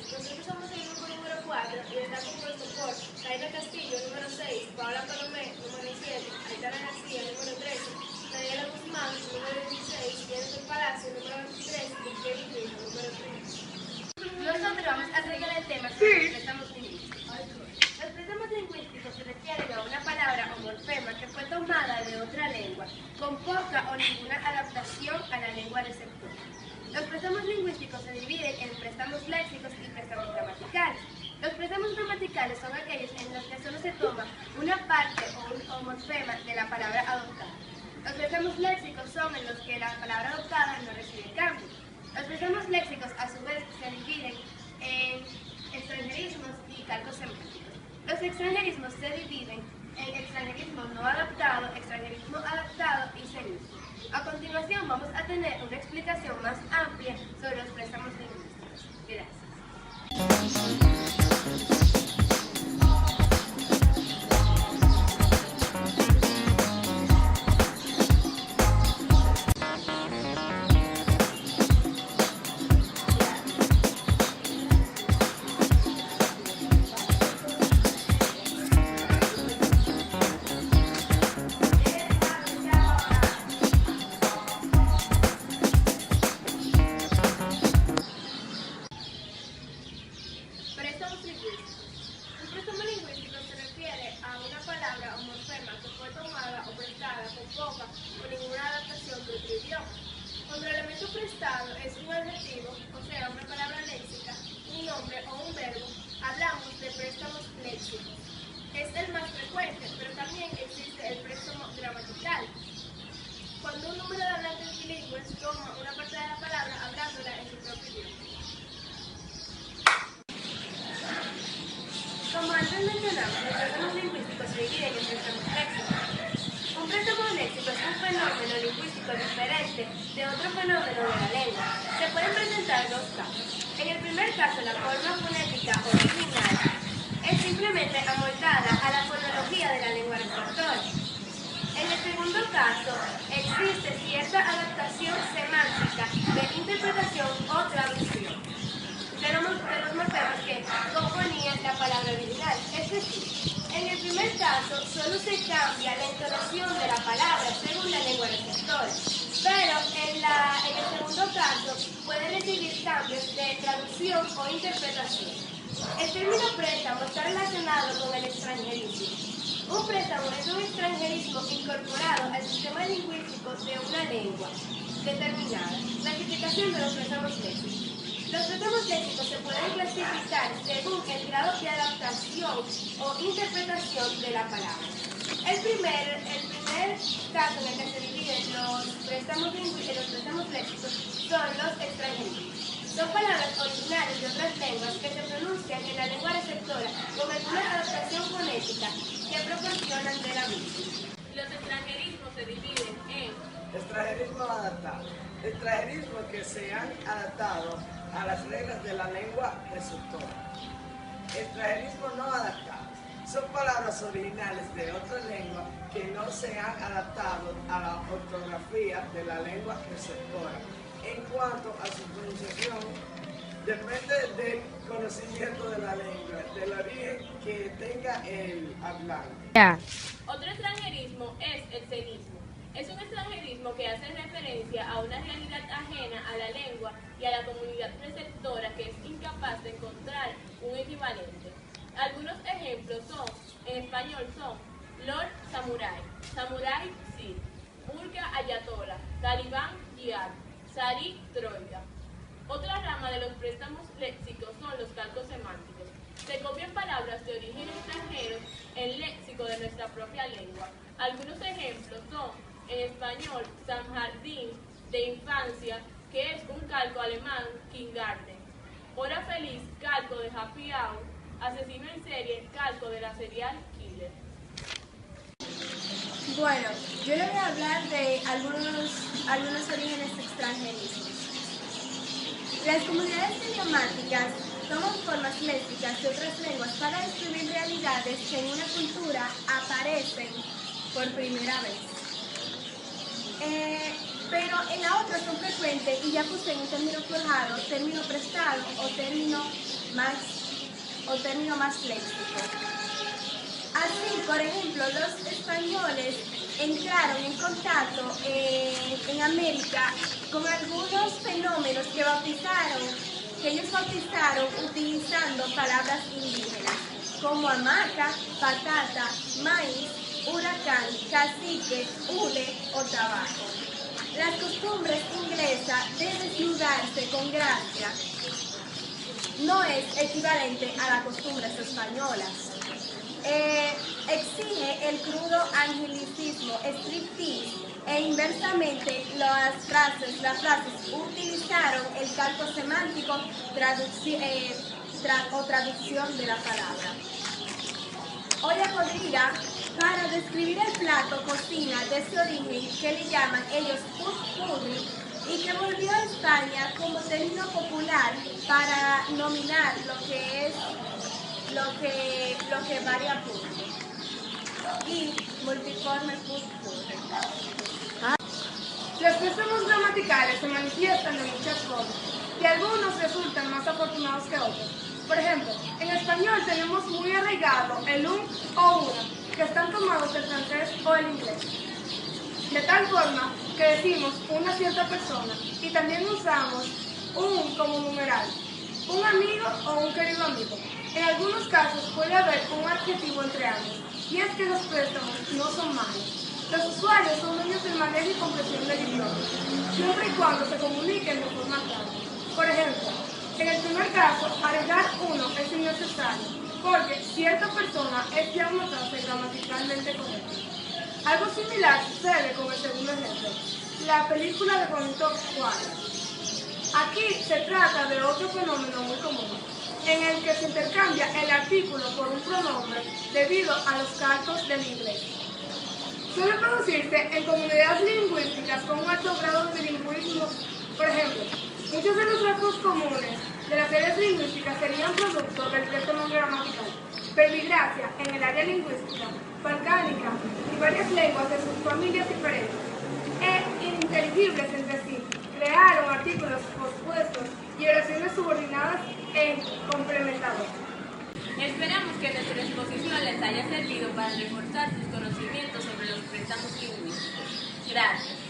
Nosotros somos el grupo número 4 y está compuesto por Taira Castillo, número 6, Paola Palomé, número 7, Aitana García, número 13, Daniela Guzmán, número 16, Jennifer Palacio, número 23, y Kevin Rijo, número 3. Nosotros vamos a tratar el tema sobre los préstamos lingüísticos. Los préstamos lingüísticos se refieren a una palabra o morfema que fue tomada de otra lengua, con poca o ninguna adaptación a la lengua receptora. Los préstamos lingüísticos se dividen en préstamos léxicos y préstamos gramaticales. Los préstamos gramaticales son aquellos en los que solo se toma una parte o morfema de la palabra adoptada. Los préstamos léxicos son en los que la palabra adoptada no recibe cambio. Los préstamos léxicos, a su vez, se dividen en extranjerismos y calcos semánticos. Los extranjerismos se dividen en extranjerismo no adaptado, extranjerismo adaptado y semismo. A continuación vamos a tener una explicación más amplia sobre los préstamos lingüísticos. Gracias. Préstamos lingüísticos. Un préstamo lingüístico se refiere a una palabra o morfema que fue tomada o prestada con poca o ninguna adaptación de otro idioma. Cuando el elemento prestado es un adjetivo, o sea, una palabra léxica, un nombre o un verbo, hablamos de préstamos léxicos. Es el más frecuente, pero también existe el préstamo gramatical. Cuando un número de hablantes bilingües toma una parte de la palabra hablándola en su propio idioma. Como antes mencionamos, los préstamos lingüísticos se dividen en préstamos léxicos. Un préstamo léxico es un fenómeno lingüístico diferente de otro fenómeno de la lengua. Se pueden presentar dos casos. En el primer caso, la forma fonética original es simplemente amoldada a la fonología de la lengua receptora. En el segundo caso, existe cierta adaptación semántica de interpretación o traducción de los morfemas que componían la palabra original. Es decir, en el primer caso solo se cambia la entonación de la palabra según la lengua receptora, pero en el segundo caso puede recibir cambios de traducción o interpretación. El término préstamo está relacionado con el extranjerismo. Un préstamo es un extranjerismo incorporado al sistema lingüístico de una lengua determinada. Clasificación de los préstamos léxicos. Los préstamos léxicos se pueden clasificar según el grado de adaptación o interpretación de la palabra. El primer caso en el que se dividen los préstamos léxicos son los extranjerismos. Son palabras originales de otras lenguas que se pronuncian en la lengua receptora con alguna adaptación fonética que proporcionan de la misma. Los extranjerismos se dividen en extranjerismo adaptado. Extranjerismos que se han adaptado a las reglas de la lengua receptora. Extranjerismo no adaptado. Son palabras originales de otra lengua que no se han adaptado a la ortografía de la lengua receptora. En cuanto a su pronunciación, depende del conocimiento de la lengua, del origen que tenga el hablante. Otro extranjerismo es el semismo. Es un extranjerismo que hace referencia a una realidad ajena a la lengua y a la comunidad receptora que es incapaz de encontrar un equivalente. Algunos ejemplos en español son Lord Samurai, Samurai Sir, Urga Ayatollah, Talibán Jihad, Sari Troika. Otra rama de los préstamos léxicos son los calcos semánticos. Se copian palabras de origen extranjero en léxico de nuestra propia lengua. Algunos ejemplos son en español San Jardín de Infancia, que es un calco alemán, Kindergarten. Hora Feliz, calco de Happy Hour. Asesino en serie, calco de la serial Killer. Bueno, yo le voy a hablar de algunos orígenes extranjerismos. Las comunidades idiomáticas toman formas léxicas de otras lenguas para describir realidades que en una cultura aparecen por primera vez. Pero en la otra son frecuentes y ya poseen un término forjado, término prestado o término más léxico. Así, por ejemplo, los españoles entraron en contacto en América con algunos fenómenos que ellos bautizaron utilizando palabras indígenas, como hamaca, patata, maíz, huracán, cacique, hule o tabaco. Las costumbres inglesas de desnudarse con gracia no es equivalente a las costumbres españolas. Exige el crudo angelicismo, striptease, e inversamente las frases utilizaron el calco semántico o traducción de la palabra. Olla podrida, para describir el plato cocina de ese origen que le llaman ellos pudri, y que volvió a España como término popular para nominar lo que varía pudri y multiforme pudri. Los préstamos gramaticales se manifiestan de muchas formas y algunos resultan más afortunados que otros. Por ejemplo, en español tenemos muy arraigado el un o una, que están tomados del francés o el inglés. De tal forma que decimos una cierta persona y también usamos un como numeral, un amigo o un querido amigo. En algunos casos puede haber un adjetivo entre ambos, y es que los préstamos no son malos. Los usuarios son dueños del manejo y comprensión del idioma, siempre y cuando se comuniquen de forma clara. Por ejemplo, en el primer caso, agregar uno es innecesario, porque cierta persona es ya una frase gramaticalmente correcta. Algo similar sucede con el segundo ejemplo, la película de Juanito Juárez. Aquí se trata de otro fenómeno muy común, en el que se intercambia el artículo por un pronombre debido a los calcos del inglés. Suele producirse en comunidades lingüísticas con un alto grado de bilingüismo. Por ejemplo, muchos de los rasgos comunes de las áreas lingüísticas serían producto del préstamo gramatical. Verbigracia en el área lingüística, balcánica y varias lenguas de sus familias diferentes, e ininteligibles entre sí, crearon artículos pospuestos y oraciones subordinadas e complementadoras. Esperamos que nuestra exposición les haya servido para reforzar sus conocimientos sobre los préstamos lingüísticos. Gracias.